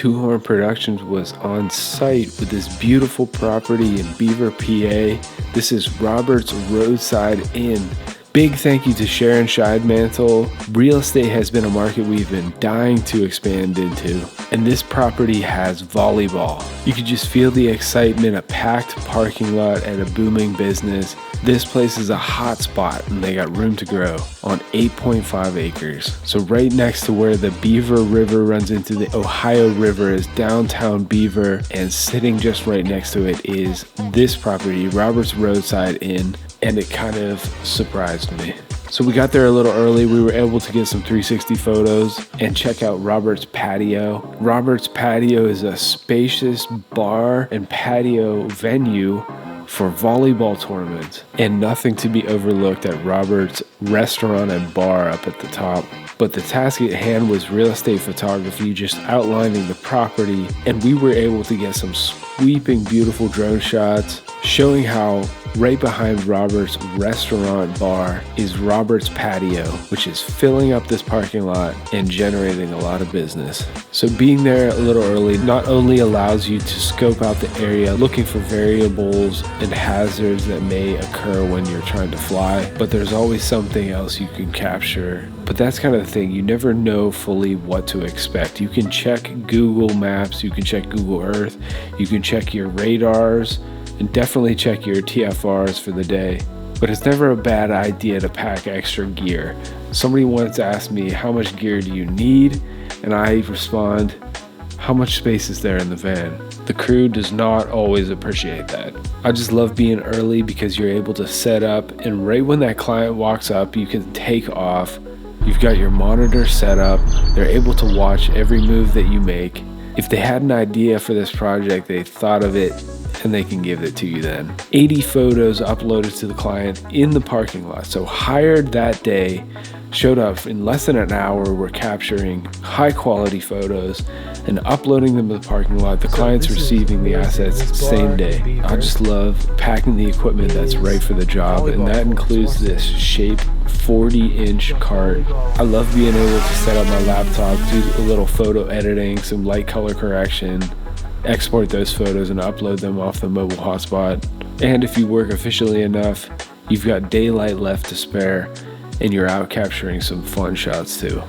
Two Horn Productions was on site with this beautiful property in Beaver, PA. This is Robert's Roadside Inn. Big thank you to Sharon Scheidemantle. Real estate has been a market we've been dying to expand into, and this property has volleyball. You could just feel the excitement, a packed parking lot and a booming business. This place is a hot spot and they got room to grow on 8.5 acres. So right next to where the Beaver River runs into the Ohio River is downtown Beaver, and sitting just right next to it is this property, Robert's Roadside Inn, and it kind of surprised me. So we got there a little early. We were able to get some 360 photos and check out Robert's Patio. Robert's Patio is a spacious bar and patio venue for volleyball tournaments, and nothing to be overlooked at Robert's restaurant and bar up at the top. But the task at hand was real estate photography, just outlining the property, and we were able to get some sweeping, beautiful drone shots showing how right behind Robert's restaurant bar is Robert's Patio, which is filling up this parking lot and generating a lot of business. So being there a little early not only allows you to scope out the area looking for variables and hazards that may occur when you're trying to fly, but there's always something else you can capture. But that's kind of the thing, you never know fully what to expect. You can check Google Maps, you can check Google Earth, you can check your radars, and definitely check your TFRs for the day. But it's never a bad idea to pack extra gear. Somebody once asked me, how much gear do you need? And I respond, how much space is there in the van? The crew does not always appreciate that. I just love being early because you're able to set up, and right when that client walks up, you can take off. You've got your monitor set up. They're able to watch every move that you make. If they had an idea for this project, they thought of it, and they can give it to you then. 80 photos uploaded to the client in the parking lot. So hired that day, showed up in less than an hour. We're capturing high quality photos and uploading them to the parking lot. The client's receiving the assets same day. I just love packing the equipment that's right for the job, and that includes this Shape 40-inch cart. I love being able to set up my laptop, do a little photo editing, some light color correction, export those photos and upload them off the mobile hotspot. And if you work efficiently enough, you've got daylight left to spare and you're out capturing some fun shots too.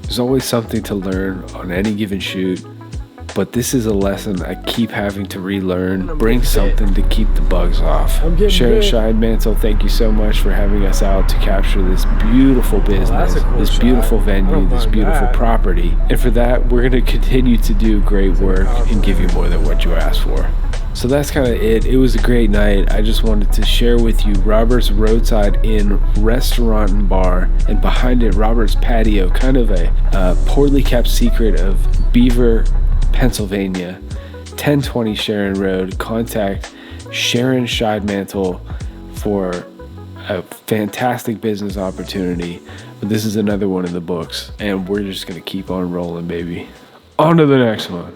There's always something to learn on any given shoot, but this is a lesson I keep having to relearn. Bring something to keep the bugs off. Sharon Scheidemantle, thank you so much for having us out to capture this beautiful business, this beautiful venue, this beautiful property. And for that, we're going to continue to do great work and give you more than what you asked for. So that's kind of it. It was a great night. I just wanted to share with you Robert's Roadside Inn restaurant and bar, and behind it Robert's Patio, kind of a poorly kept secret of Beaver, Pennsylvania, 1020 Sharon Road. Contact Sharon Scheidemantle for a fantastic business opportunity. But this is another one in the books, and we're just going to keep on rolling, baby. On to the next one.